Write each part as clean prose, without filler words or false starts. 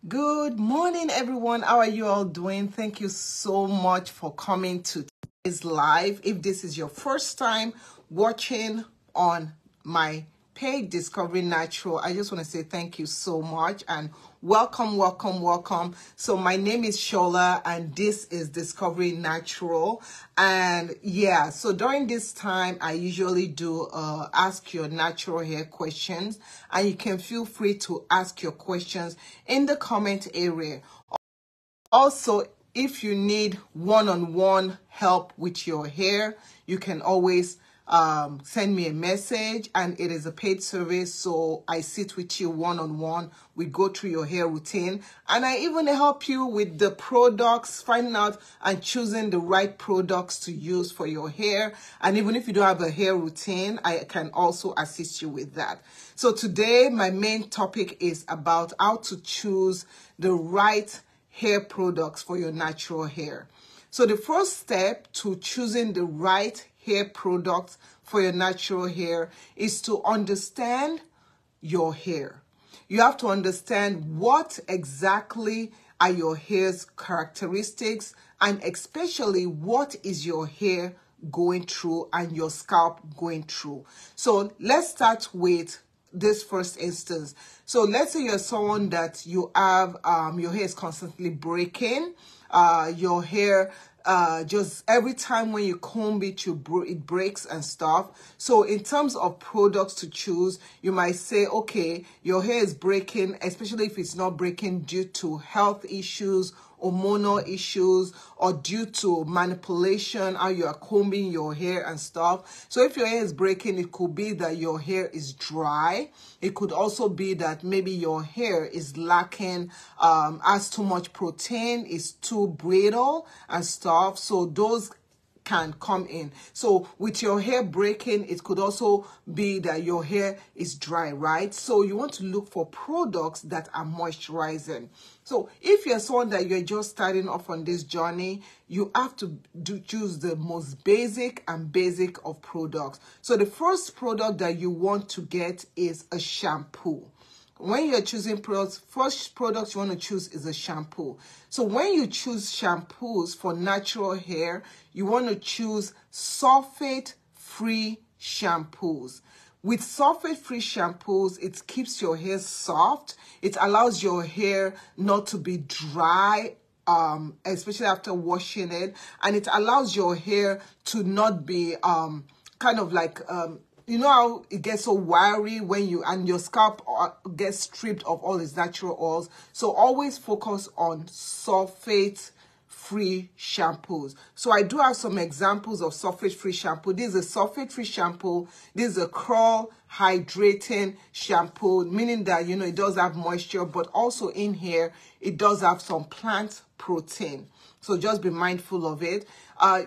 Good morning, everyone. How are you all doing? Thank you so much for coming to today's live. If this is your first time watching on my page, Discovery Natural, I just want to say thank you so much and welcome. So my name is Shola and this is Discovery Natural. And yeah, so during this time, I usually do ask your natural hair questions, and you can feel free to ask your questions in the comment area. Also, if you need one-on-one help with your hair, you can always send me a message, and it is a paid service. So I sit with you one-on-one. We go through your hair routine, and I even help you with the products, finding out and choosing the right products to use for your hair. And even if you don't have a hair routine, I can also assist you with that. So today, my main topic is about how to choose the right hair products for your natural hair. So the first step to choosing the right hair products for your natural hair is to understand your hair. You have to understand what exactly are your hair's characteristics, and especially what is your hair going through and your scalp going through. So let's start with this first instance. So let's say you're someone that you have your hair is constantly breaking, your hair just every time when you comb it, it breaks and stuff. So in terms of products to choose, you might say, okay, your hair is breaking, especially if it's not breaking due to health issues, hormonal issues, or due to manipulation, how you are combing your hair and stuff. So if your hair is breaking, it could be that your hair is dry. It could also be that maybe your hair is lacking, has too much protein, is too brittle and stuff. So those can come in. So with your hair breaking, it could also be that your hair is dry, right? So you want to look for products that are moisturizing. So if you're someone that you're just starting off on this journey, you have to choose the most basic of products. So the first product that you want to get is a shampoo. When you're choosing products, first product you want to choose is a shampoo. So when you choose shampoos for natural hair, you want to choose sulfate-free shampoos. With sulfate-free shampoos, it keeps your hair soft. It allows your hair not to be dry, especially after washing it. And it allows your hair to not be kind of like... you know how it gets so wiry when your scalp gets stripped of all its natural oils. So always focus on sulfate-free shampoos. So I do have some examples of sulfate-free shampoo. This is a sulfate-free shampoo. This is a curl hydrating shampoo, meaning that, you know, it does have moisture, but also in here, it does have some plant protein. So just be mindful of it.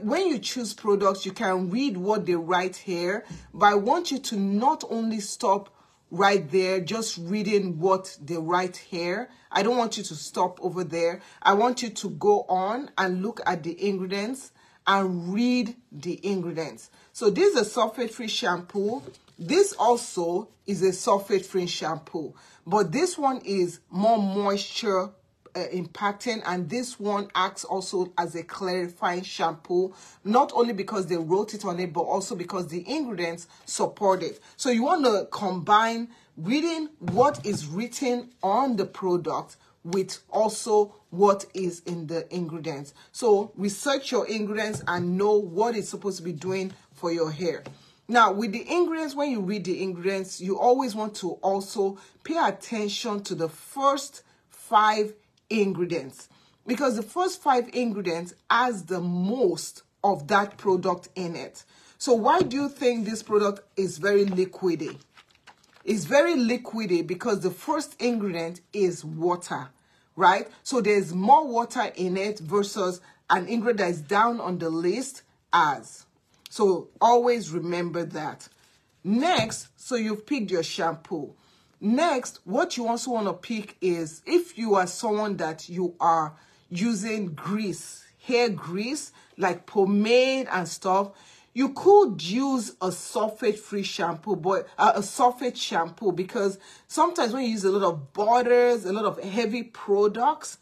When you choose products, you can read what they write here, but I want you to not only stop right there, just reading what they write here. I don't want you to stop over there. I want you to go on and look at the ingredients and read the ingredients. So this is a sulfate-free shampoo. This also is a sulfate-free shampoo, but this one is more moisture impacting, and this one acts also as a clarifying shampoo, not only because they wrote it on it, but also because the ingredients support it. So you want to combine reading what is written on the product with also what is in the ingredients. So research your ingredients and know what it's supposed to be doing for your hair. Now, with the ingredients, when you read the ingredients, you always want to also pay attention to the first 5 ingredients, because the first 5 ingredients has the most of that product in it. So why do you think this product is very liquidy? It's very liquidy because the first ingredient is water, right? So there's more water in it versus an ingredient that is down on the list as. So always remember that. Next, so you've picked your shampoo. Next, what you also want to pick is if you are someone that you are using grease, hair grease, like pomade and stuff, You could use a sulfate-free shampoo, but a sulfate shampoo, because sometimes when you use a lot of butters, a lot of heavy products,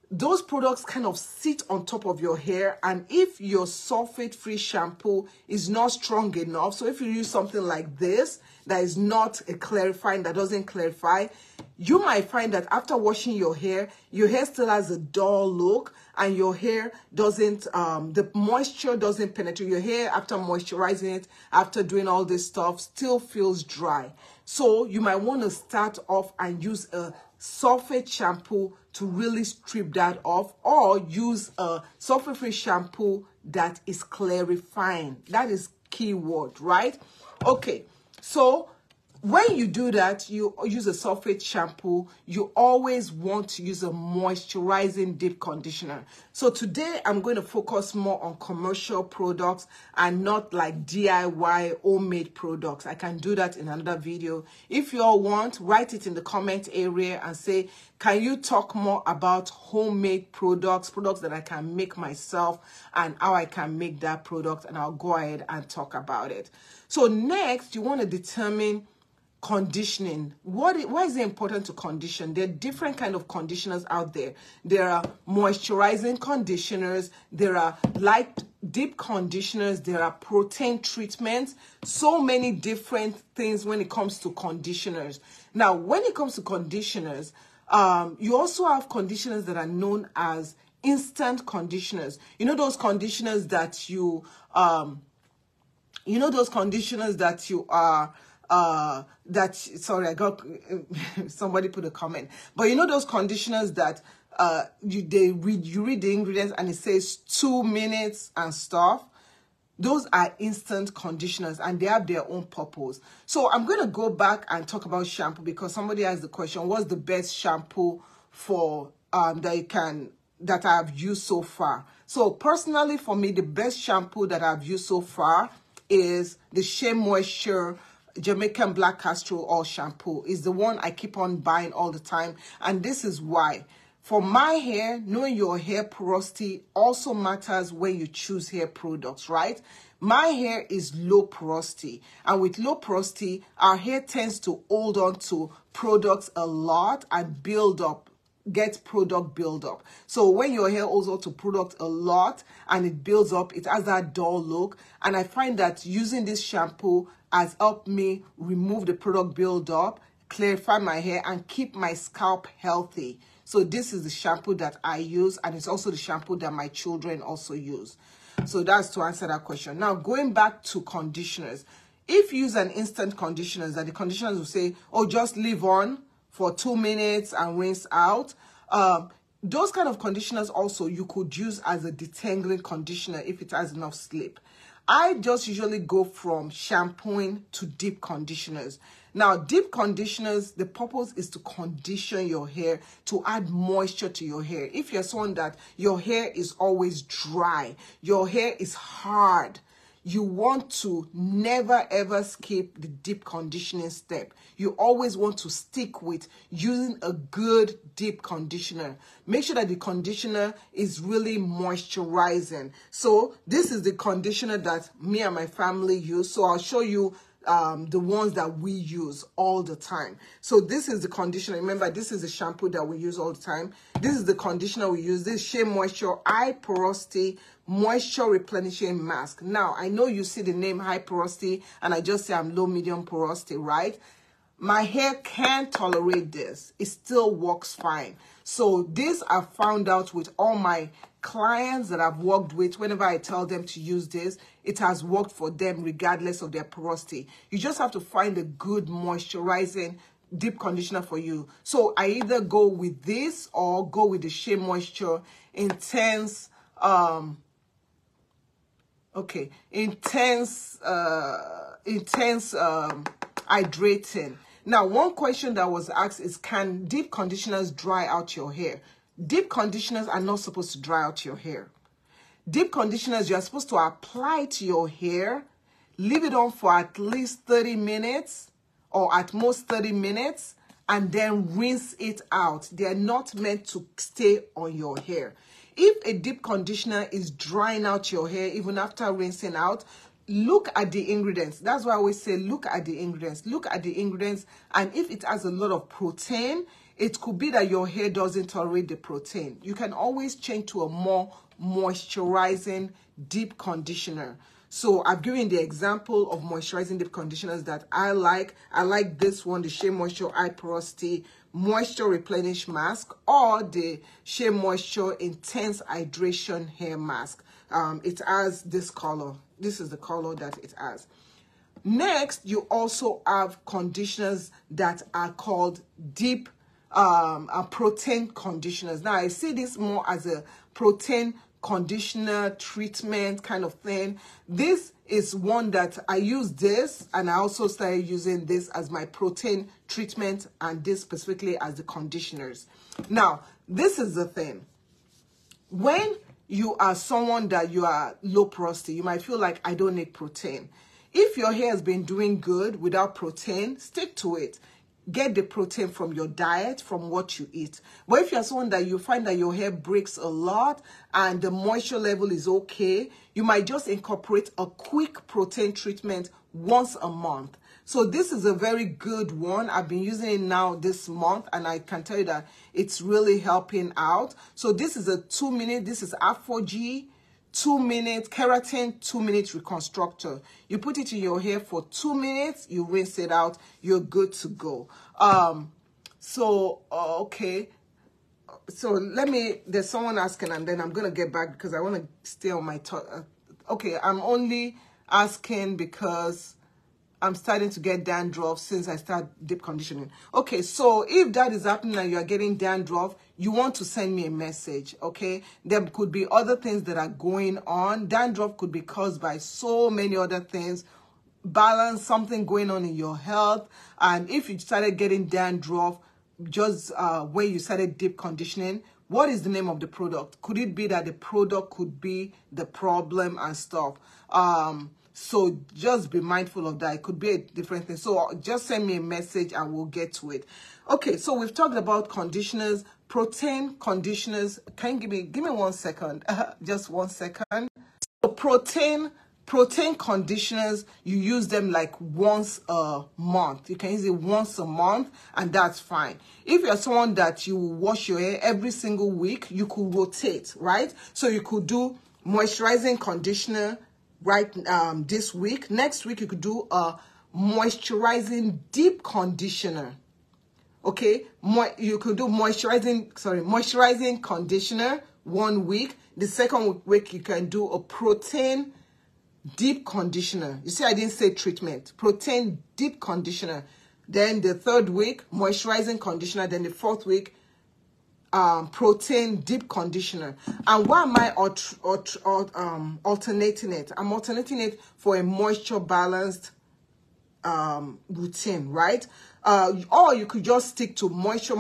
those products kind of sit on top of your hair, and if your sulfate-free shampoo is not strong enough, so if you use something like this that is not a clarifying, that doesn't clarify, you might find that after washing your hair still has a dull look, and your hair doesn't, the moisture doesn't penetrate. Your hair, after moisturizing it, after doing all this stuff, still feels dry. So you might want to start off and use a sulfate shampoo to really strip that off, or use a sulfate-free shampoo that is clarifying. That is keyword, right? Okay, so when you do that, you use a sulfate shampoo, you always want to use a moisturizing deep conditioner. So today I'm going to focus more on commercial products and not like DIY homemade products. I can do that in another video. If you all want, write it in the comment area and say, can you talk more about homemade products that I can make myself, and how I can make that product, and I'll go ahead and talk about it. So next, you want to determine conditioning. Why is it important to condition? There are different kind of conditioners out there. There are moisturizing conditioners, there are light deep conditioners, there are protein treatments, so many different things when it comes to conditioners. Now, when it comes to conditioners, you also have conditioners that are known as instant conditioners. You know those conditioners that you sorry, I got somebody put a comment, but you know those conditioners that you read the ingredients and it says 2 minutes and stuff. Those are instant conditioners, and they have their own purpose. So I'm going to go back and talk about shampoo, because somebody asked the question, what's the best shampoo for that I've used so far? So personally, for me, the best shampoo that I've used so far is the Shea Moisture Jamaican Black Castor Oil shampoo. Is the one I keep on buying all the time, and this is why. For my hair, knowing your hair porosity also matters when you choose hair products, right? My hair is low porosity, and with low porosity, our hair tends to hold on to products a lot and build up, get product build up. So when your hair holds on to product a lot and it builds up, it has that dull look. And I find that using this shampoo has helped me remove the product build up, clarify my hair, and keep my scalp healthy. So this is the shampoo that I use, and it's also the shampoo that my children also use. So that's to answer that question. Now, going back to conditioners. If you use an instant conditioner, that the conditioners will say, oh, just leave on for 2 minutes and rinse out. Those kind of conditioners also you could use as a detangling conditioner if it has enough slip. I just usually go from shampooing to deep conditioners. Now, deep conditioners, the purpose is to condition your hair, to add moisture to your hair. If you're someone that your hair is always dry, your hair is hard, you want to never ever skip the deep conditioning step. You always want to stick with using a good deep conditioner. Make sure that the conditioner is really moisturizing. So this is the conditioner that me and my family use. So I'll show you the ones that we use all the time. So this is the conditioner. Remember, this is the shampoo that we use all the time. This is the conditioner we use. This Shea Moisture High Porosity Moisture Replenishing Mask. Now, I know you see the name high porosity, and I just say I'm low medium porosity, right? My hair can't tolerate this. It still works fine. So this I found out with all my clients that I've worked with. Whenever I tell them to use this, it has worked for them regardless of their porosity. You just have to find a good moisturizing deep conditioner for you. So I either go with this or go with the Shea Moisture Intense hydrating. Now, one question that was asked is, can deep conditioners dry out your hair? Deep conditioners are not supposed to dry out your hair. Deep conditioners, you are supposed to apply to your hair, leave it on for at least 30 minutes or at most 30 minutes, and then rinse it out. They are not meant to stay on your hair. If a deep conditioner is drying out your hair even after rinsing out, look at the ingredients. That's why I always say look at the ingredients. Look at the ingredients, and if it has a lot of protein, it could be that your hair doesn't tolerate the protein. You can always change to a more moisturizing deep conditioner. So I've given the example of moisturizing deep conditioners that I like. I like this one, the Shea Moisture Eye Porosity Moisture Replenish Mask, or the Shea Moisture Intense Hydration Hair Mask. It has this color. This is the color that it has. Next, you also have conditioners that are called deep protein conditioners. Now, I see this more as a protein conditioner treatment kind of thing. This is one that I use this, and I also started using this as my protein treatment, and this specifically as the conditioners. Now, this is the thing. When you are someone that you are low porosity, you might feel like I don't need protein. If your hair has been doing good without protein, stick to it. Get the protein from your diet, from what you eat. But if you're someone that you find that your hair breaks a lot and the moisture level is okay, you might just incorporate a quick protein treatment once a month. So this is a very good one. I've been using it now this month, and I can tell you that it's really helping out. So this is a 2-minute, this is Afro-G, 2-minute keratin, 2-minute reconstructor. You put it in your hair for 2 minutes, you rinse it out, you're good to go. Okay. So there's someone asking, and then I'm going to get back because I want to stay on my okay, I'm only asking because I'm starting to get dandruff since I start deep conditioning. Okay, so if that is happening and you are getting dandruff, you want to send me a message, okay? There could be other things that are going on. Dandruff could be caused by so many other things. Balance, something going on in your health. And if you started getting dandruff just when you started deep conditioning, what is the name of the product? Could it be that the product could be the problem and stuff? So just be mindful of that. It could be a different thing. So just send me a message and we'll get to it. Okay, so we've talked about conditioners, protein conditioners. Can you give me 1 second? Just 1 second. So protein conditioners, you use them like once a month. You can use it once a month, and that's fine. If you're someone that you wash your hair every single week, you could rotate, right? So you could do moisturizing conditioner this week. Next week you could do a moisturizing deep conditioner. Okay, you could do moisturizing conditioner 1 week. The second week you can do a protein deep conditioner. You see, I didn't say treatment. Protein deep conditioner. Then the third week, moisturizing conditioner. Then the fourth week, protein deep conditioner. And why am I alternating it? I'm alternating it for a moisture balanced routine, right? Or you could just stick to moisture.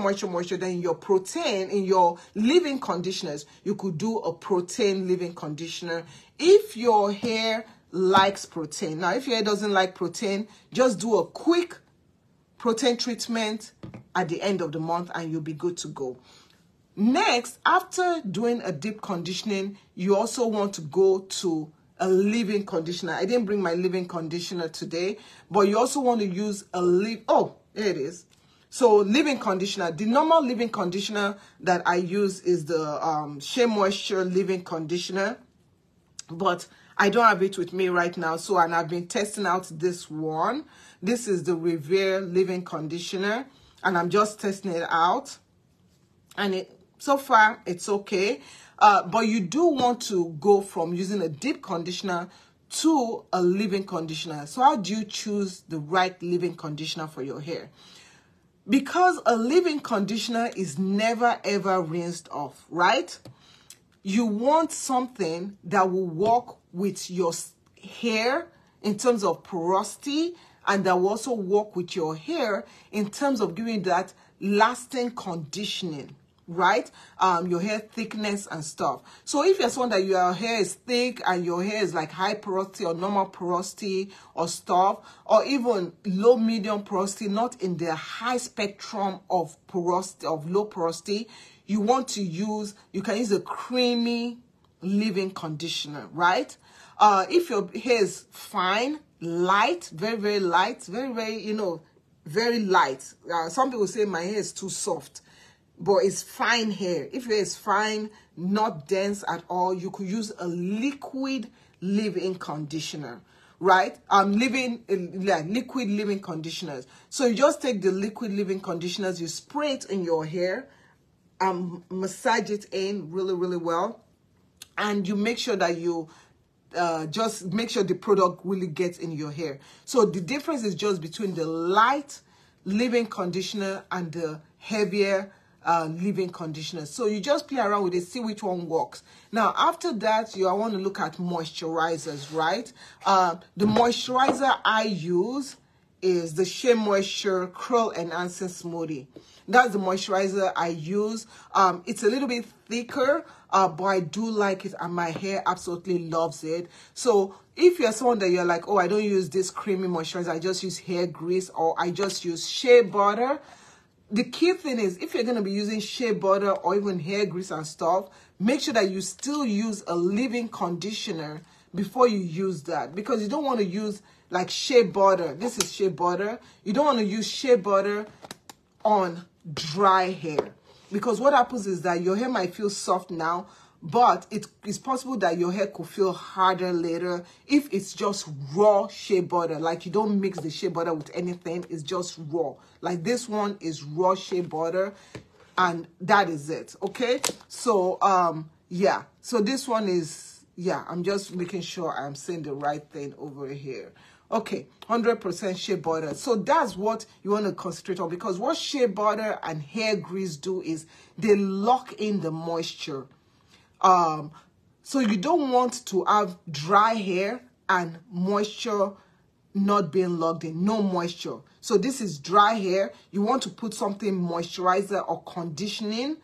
Then your protein in your leave-in conditioners, you could do a protein leave-in conditioner if your hair likes protein. Now, if your hair doesn't like protein, just do a quick protein treatment at the end of the month and you'll be good to go. Next, after doing a deep conditioning, you also want to go to a leave-in conditioner. I didn't bring my leave-in conditioner today, but you also want to use a there it is. So leave-in conditioner, the normal leave-in conditioner that I use is the Shea Moisture leave-in conditioner, but I don't have it with me right now. So, and I've been testing out this one. This is the Revere leave-in conditioner, and I'm just testing it out. And so far, it's okay. But you do want to go from using a deep conditioner to a leave-in conditioner. So how do you choose the right leave-in conditioner for your hair? Because a leave-in conditioner is never ever rinsed off, right? You want something that will work with your hair in terms of porosity, and that will also work with your hair in terms of giving that lasting conditioning. right? Your hair thickness and stuff. So if you're someone that your hair is thick and your hair is like high porosity or normal porosity or stuff, or even low medium porosity, not in the high spectrum of porosity, of low porosity, you want to use, you can use a creamy leave-in conditioner, right? If your hair is fine, light, very, very light, very, very, you know, very light. Some people say my hair is too soft, but it's fine hair. If your hair is fine, not dense at all, you could use a liquid leave-in conditioner, right? Liquid leave-in conditioners. So you just take the liquid leave-in conditioners, you spray it in your hair, massage it in really, really well, and you make sure that you just make sure the product really gets in your hair. So the difference is just between the light leave-in conditioner and the heavier leave-in conditioner. So you just play around with it, see which one works. Now after that, you want to look at moisturizers, right? The moisturizer I use is the Shea Moisture Curl Enhancing Smoothie. That's the moisturizer I use. It's a little bit thicker, but I do like it and my hair absolutely loves it. So if you're someone that you're like, oh, I don't use this creamy moisturizer, I just use hair grease or I just use shea butter. The key thing is, if you're going to be using shea butter or even hair grease and stuff, make sure that you still use a leave-in conditioner before you use that, because you don't want to use like shea butter. This is shea butter. You don't want to use shea butter on dry hair, because what happens is that your hair might feel soft now, but it is possible that your hair could feel harder later if it's just raw shea butter. Like you don't mix the shea butter with anything, it's just raw. Like this one is raw shea butter and that is it. Okay, so yeah, so this one is, yeah, I'm just making sure I'm saying the right thing over here. Okay, 100% shea butter. So that's what you want to concentrate on, because what shea butter and hair grease do is they lock in the moisture. So you don't want to have dry hair and moisture not being locked in, no moisture. So this is dry hair. You want to put something moisturizer or conditioning,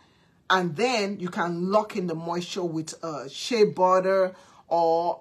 and then you can lock in the moisture with shea butter or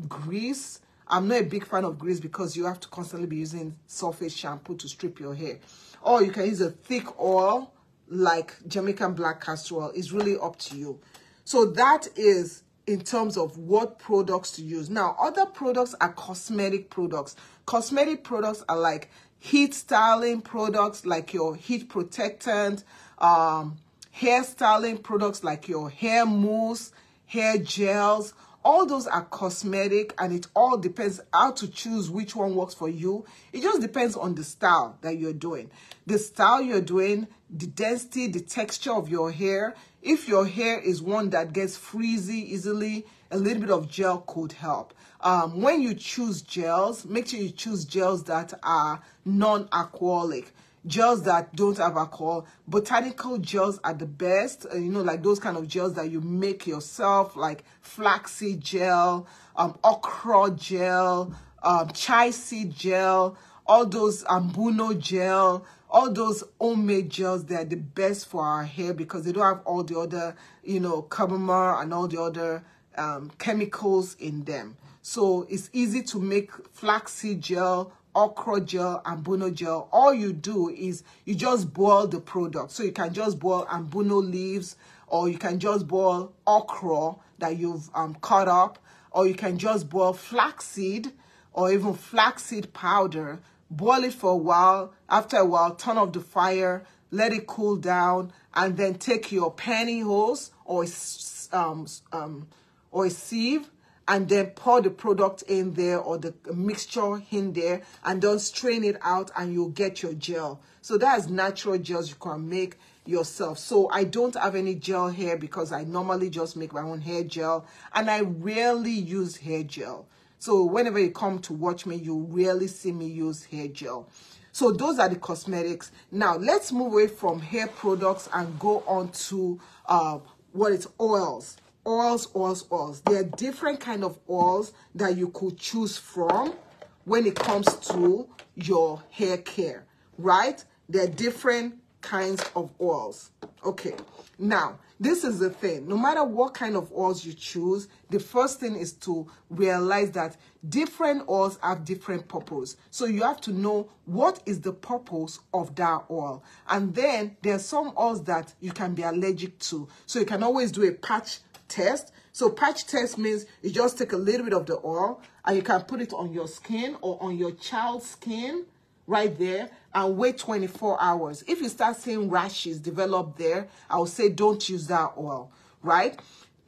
grease. I'm not a big fan of grease because you have to constantly be using sulfate shampoo to strip your hair. Or you can use a thick oil like Jamaican black castor oil. It's really up to you. So that is in terms of what products to use. Now, other products are cosmetic products. Cosmetic products are like heat styling products, like your heat protectant, hair styling products like your hair mousse, hair gels. All those are cosmetic, and it all depends how to choose which one works for you. It just depends on the style that you're doing. The style you're doing, the density, the texture of your hair. If your hair is one that gets frizzy easily, a little bit of gel could help. When you choose gels, make sure you choose gels that are non-alcoholic. Gels that don't have alcohol. Botanical gels are the best, you know, like those kind of gels that you make yourself, like flaxseed gel, okra gel, chai seed gel, all those ambuno gel, all those homemade gels. They're the best for our hair because they don't have all the other, you know, carbamide and all the other chemicals in them. So it's easy to make flaxseed gel, okra gel, ambuno gel. All you do is you just boil the product. So you can just boil ambuno leaves, or you can just boil okra that you've cut up, or you can just boil flaxseed or even flaxseed powder. Boil it for a while. After a while, turn off the fire, let it cool down, and then take your pantyhose or a sieve, and then pour the product in there or the mixture in there, and then strain it out, and you'll get your gel. So that's natural gels you can make yourself. So I don't have any gel here because I normally just make my own hair gel, and I rarely use hair gel. So whenever you come to watch me, you rarely see me use hair gel. So those are the cosmetics. Now let's move away from hair products and go on to what is oils. Oils. There are different kind of oils that you could choose from when it comes to your hair care, right? There are different kinds of oils. Okay, now this is the thing. No matter what kind of oils you choose, the first thing is to realize that different oils have different purpose. So you have to know what is the purpose of that oil. And then there are some oils that you can be allergic to. So you can always do a patch test. So patch test means you just take a little bit of the oil and you can put it on your skin or on your child's skin right there and wait 24 hours. If you start seeing rashes develop there, I would say don't use that oil, right?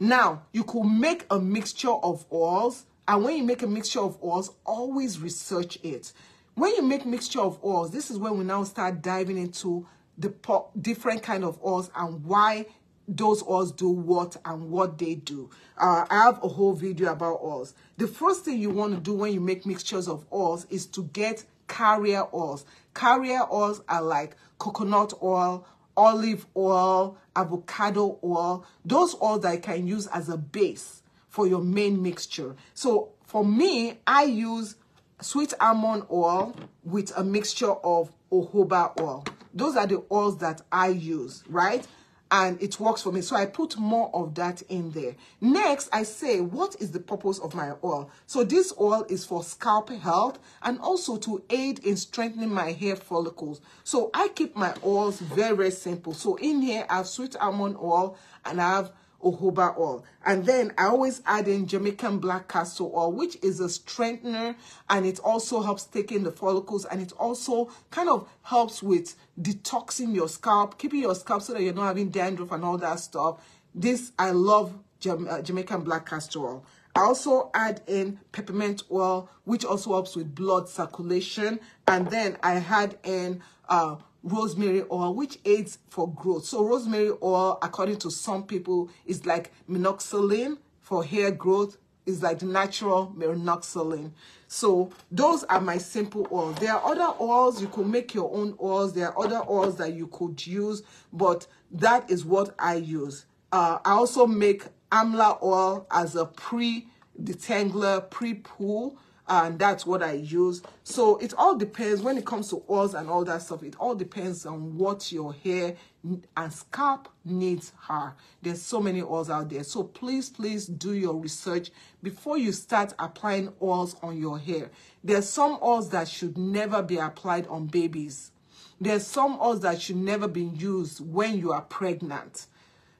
Now, you could make a mixture of oils, and when you make a mixture of oils, always research it. When you make mixture of oils, this is when we now start diving into the different kind of oils and why those oils do what and what they do. I have a whole video about oils. The first thing you want to do when you make mixtures of oils is to get carrier oils. Carrier oils are like coconut oil, olive oil, avocado oil. Those oils that you can use as a base for your main mixture. So for me, I use sweet almond oil with a mixture of jojoba oil. Those are the oils that I use, right? And it works for me. So I put more of that in there. Next, I say, what is the purpose of my oil? So this oil is for scalp health and also to aid in strengthening my hair follicles. So I keep my oils very, very simple. So in here, I have sweet almond oil and I have jojoba oil. And then I always add in Jamaican black castor oil, which is a strengthener, and it also helps take in the follicles, and it also kind of helps with detoxing your scalp, keeping your scalp so that you're not having dandruff and all that stuff. This, I love Jamaican black castor oil. I also add in peppermint oil, which also helps with blood circulation. And then I add in rosemary oil, which aids for growth. So rosemary oil, according to some people, is like minoxidil for hair growth. Is like the natural minoxidil. So those are my simple oils. There are other oils. You could make your own oils. There are other oils that you could use, but that is what I use. I also make amla oil as a pre-detangler, pre-poo, and that's what I use. So it all depends when it comes to oils and all that stuff. It all depends on what your hair and scalp needs are. There's so many oils out there. So please do your research before you start applying oils on your hair. There's some oils that should never be applied on babies. There's some oils that should never be used when you are pregnant.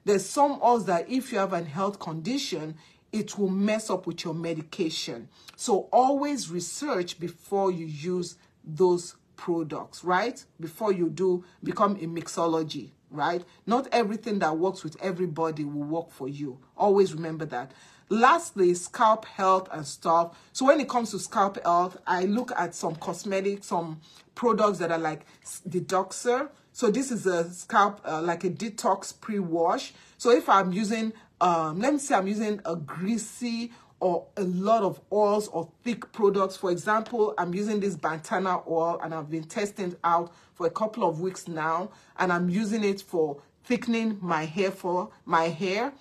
There's some oils that if you have a health condition, it will mess up with your medication. So always research before you use those products, right? Before you do become a mixology, right? Not everything that works with everybody will work for you. Always remember that. Lastly, scalp health and stuff. So when it comes to scalp health, I look at some cosmetics, some products that are like detoxer. So this is a scalp, like a detox pre-wash. So if I'm using, let me say I'm using a greasy or a lot of oils or thick products. For example, I'm using this Bantana oil and I've been testing it out for a couple of weeks now. And I'm using it for thickening my hair.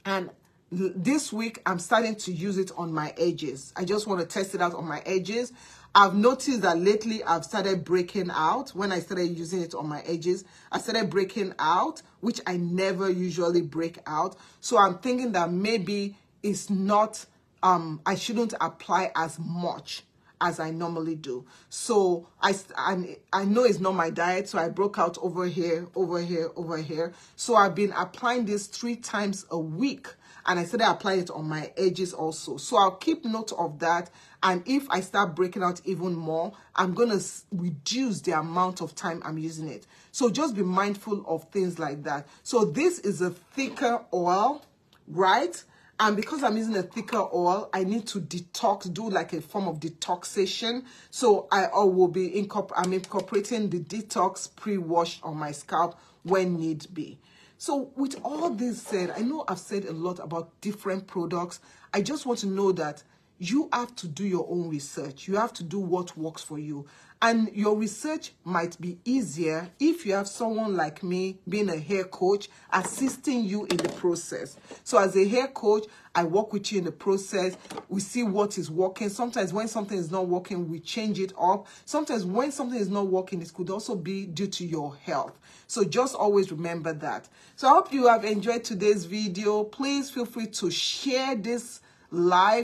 And this week, I'm starting to use it on my edges. I just want to test it out on my edges. I've noticed that lately I've started breaking out. When I started using it on my edges, I started breaking out, which I never usually break out. So I'm thinking that maybe it's not, I shouldn't apply as much as I normally do. So I know it's not my diet, so I broke out over here. So I've been applying this 3 times a week. And I started applying it on my edges also. So I'll keep note of that. And if I start breaking out even more, I'm going to reduce the amount of time I'm using it. So just be mindful of things like that. So this is a thicker oil, right? And because I'm using a thicker oil, I need to detox, do like a form of detoxation. So I will be incorporating the detox pre-wash on my scalp when need be. So with all this said, I know I've said a lot about different products. I just want to know that you have to do your own research. You have to do what works for you. And your research might be easier if you have someone like me, being a hair coach, assisting you in the process. So as a hair coach, I work with you in the process. We see what is working. Sometimes when something is not working, we change it up. Sometimes when something is not working, it could also be due to your health. So just always remember that. So I hope you have enjoyed today's video. Please feel free to share this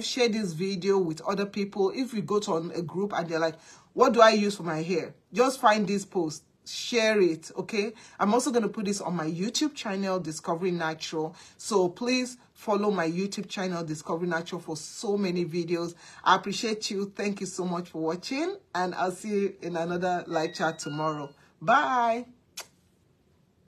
share this video with other people. If you go to a group and they're like, what do I use for my hair? Just find this post, share it, okay? I'm also going to put this on my YouTube channel, Discovery Natural. So please follow my YouTube channel, Discovery Natural, for so many videos. I appreciate you. Thank you so much for watching, and I'll see you in another live chat tomorrow. Bye.